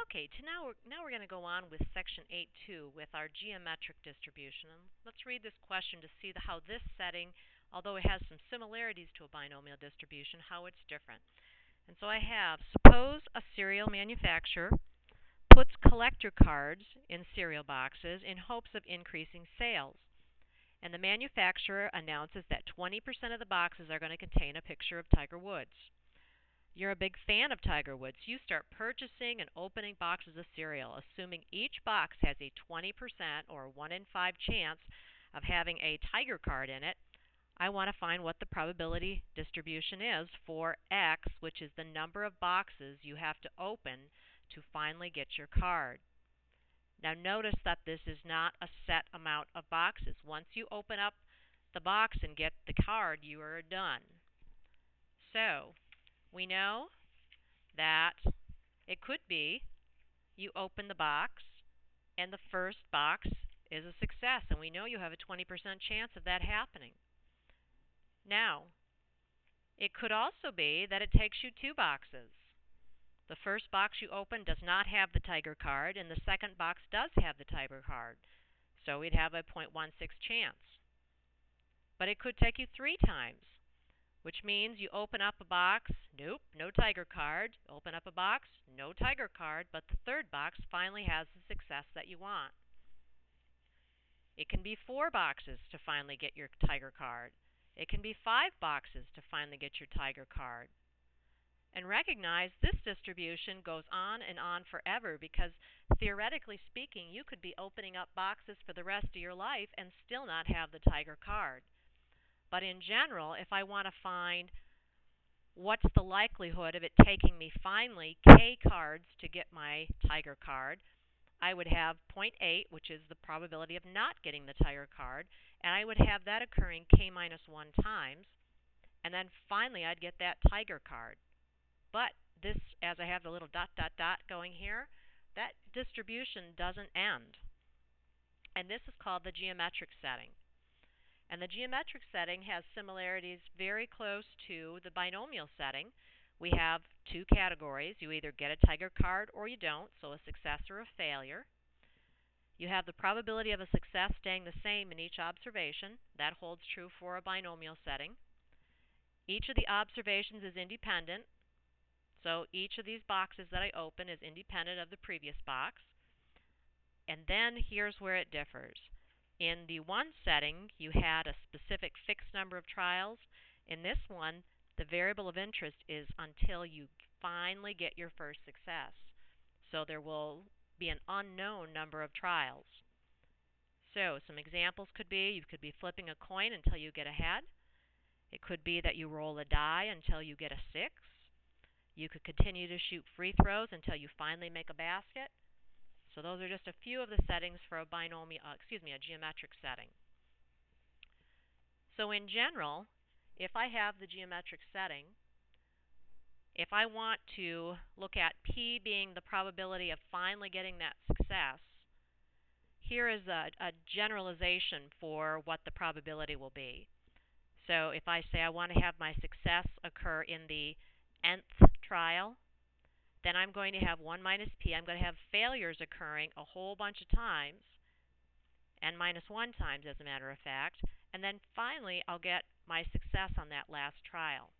Okay, now we're going to go on with section 8.2 with our geometric distribution. And let's read this question to see how this setting, although it has some similarities to a binomial distribution, how it's different. And so I have, suppose a cereal manufacturer puts collector cards in cereal boxes in hopes of increasing sales. And the manufacturer announces that 20% of the boxes are going to contain a picture of Tiger Woods. You're a big fan of Tiger Woods. You start purchasing and opening boxes of cereal, assuming each box has a 20% or 1 in 5 chance of having a Tiger card in it. I want to find what the probability distribution is for X, which is the number of boxes you have to open to finally get your card. Now notice that this is not a set amount of boxes. Once you open up the box and get the card, you are done. So we know that it could be you open the box and the first box is a success, and we know you have a 20% chance of that happening. Now, it could also be that it takes you 2 boxes. The first box you open does not have the Tiger card, and the second box does have the Tiger card, so we'd have a 0.16 chance. But it could take you 3 times, which means you open up a box, nope, no Tiger card. Open up a box, no Tiger card, but the third box finally has the success that you want. It can be 4 boxes to finally get your Tiger card. It can be 5 boxes to finally get your Tiger card. And recognize this distribution goes on and on forever because, theoretically speaking, you could be opening up boxes for the rest of your life and still not have the Tiger card. But in general, if I want to find what's the likelihood of it taking me finally K cards to get my Tiger card, I would have 0.8, which is the probability of not getting the Tiger card, and I would have that occurring K minus 1 times, and then finally I'd get that Tiger card. But this, as I have the little dot, dot, dot going here, that distribution doesn't end. And this is called the geometric setting. And the geometric setting has similarities very close to the binomial setting. We have 2 categories. You either get a Tiger card or you don't, so a success or a failure. You have the probability of a success staying the same in each observation. That holds true for a binomial setting. Each of the observations is independent, so each of these boxes that I open is independent of the previous box. And then here's where it differs. In the one setting, you had a specific fixed number of trials. In this one, the variable of interest is until you finally get your first success. So there will be an unknown number of trials. So some examples could be, you could be flipping a coin until you get a head. It could be that you roll a die until you get a 6. You could continue to shoot free throws until you finally make a basket. So those are just a few of the settings for a geometric setting. So in general, if I have the geometric setting, if I want to look at P being the probability of finally getting that success, here is a generalization for what the probability will be. So if I say I want to have my success occur in the nth trial, then I'm going to have 1 minus P. I'm going to have failures occurring a whole bunch of times, n minus 1 times as a matter of fact, and then finally I'll get my success on that last trial.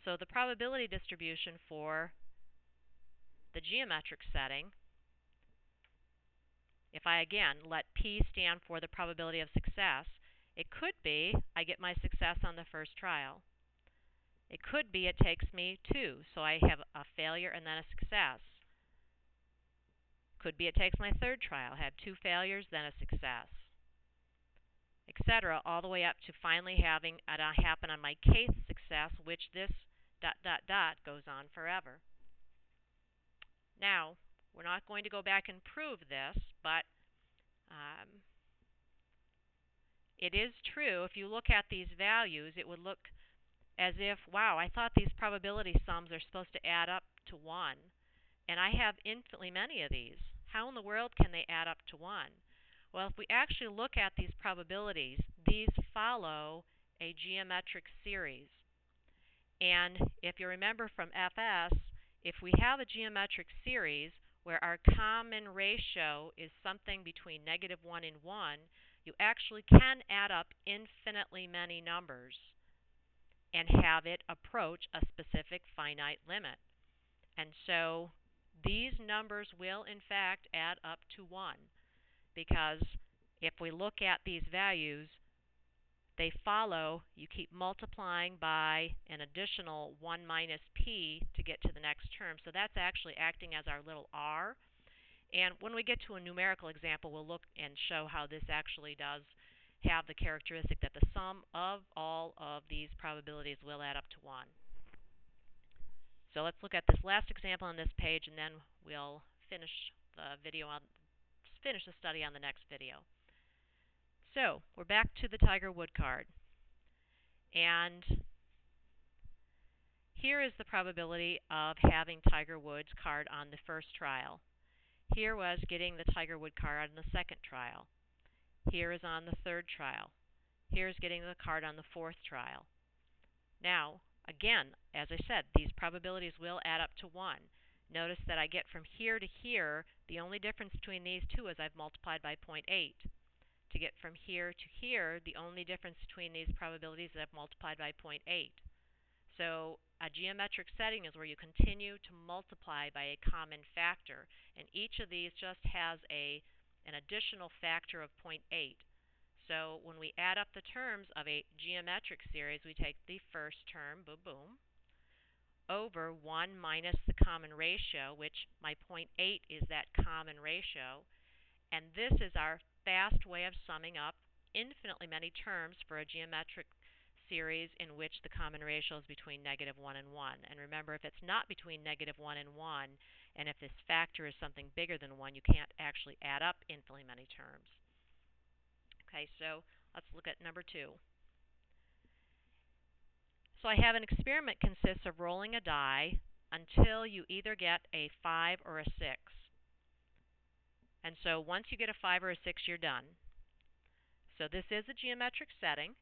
So the probability distribution for the geometric setting, if I again let P stand for the probability of success, it could be I get my success on the first trial. It could be it takes me 2, so I have a failure and then a success. Could be it takes my third trial, have 2 failures, then a success, etc., all the way up to finally having it happen on my kth success, which this dot, dot, dot goes on forever. Now, we're not going to go back and prove this, but it is true. If you look at these values, it would look as if, wow, I thought these probability sums are supposed to add up to 1, and I have infinitely many of these. How in the world can they add up to 1? Well, if we actually look at these probabilities, these follow a geometric series. And if you remember from FS, if we have a geometric series, where our common ratio is something between -1 and 1, you actually can add up infinitely many numbers and have it approach a specific finite limit. And so these numbers will in fact add up to 1, because if we look at these values, they follow, you keep multiplying by an additional 1 minus p to get to the next term. So that's actually acting as our little r. And when we get to a numerical example, we'll look and show how this actually does have the characteristic that the sum of all of these probabilities will add up to 1. So let's look at this last example on this page, and then we'll finish the study on the next video. So we're back to the Tiger Wood card. And here is the probability of having Tiger Woods card on the first trial. Here was getting the Tiger Wood card on the second trial. Here is on the third trial. Here's getting the card on the fourth trial. Now, again, as I said, these probabilities will add up to 1. Notice that I get from here to here, the only difference between these two is I've multiplied by 0.8. To get from here to here, the only difference between these probabilities is I've multiplied by 0.8. So a geometric setting is where you continue to multiply by a common factor, and each of these just has an additional factor of 0.8. So when we add up the terms of a geometric series, we take the first term, boom, boom, over 1 minus the common ratio, which my 0.8 is that common ratio. And this is our fast way of summing up infinitely many terms for a geometric series in which the common ratio is between -1 and 1. And remember, if it's not between -1 and 1, and if this factor is something bigger than 1, you can't actually add up infinitely many terms. Okay, so let's look at number 2. So I have an experiment consists of rolling a die until you either get a 5 or a 6. And so once you get a 5 or a 6, you're done. So this is a geometric setting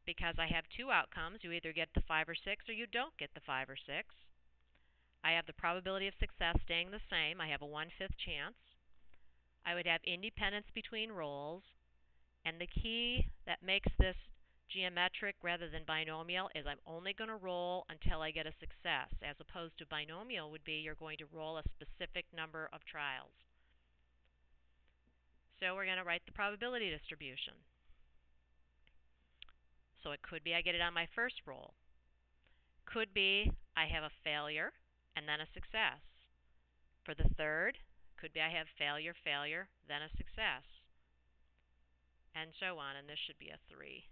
because I have two outcomes. You either get the 5 or 6 or you don't get the 5 or 6. I have the probability of success staying the same. I have a 1/5 chance. I would have independence between rolls. And the key that makes this geometric rather than binomial is I'm only going to roll until I get a success, as opposed to binomial would be you're going to roll a specific number of trials. So we're going to write the probability distribution. So it could be I get it on my first roll. Could be I have a failure and then a success. For the third, could be I have failure, failure, then a success, and so on, and this should be a 3.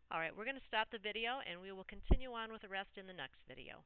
All right, we're going to stop the video, and we will continue on with the rest in the next video.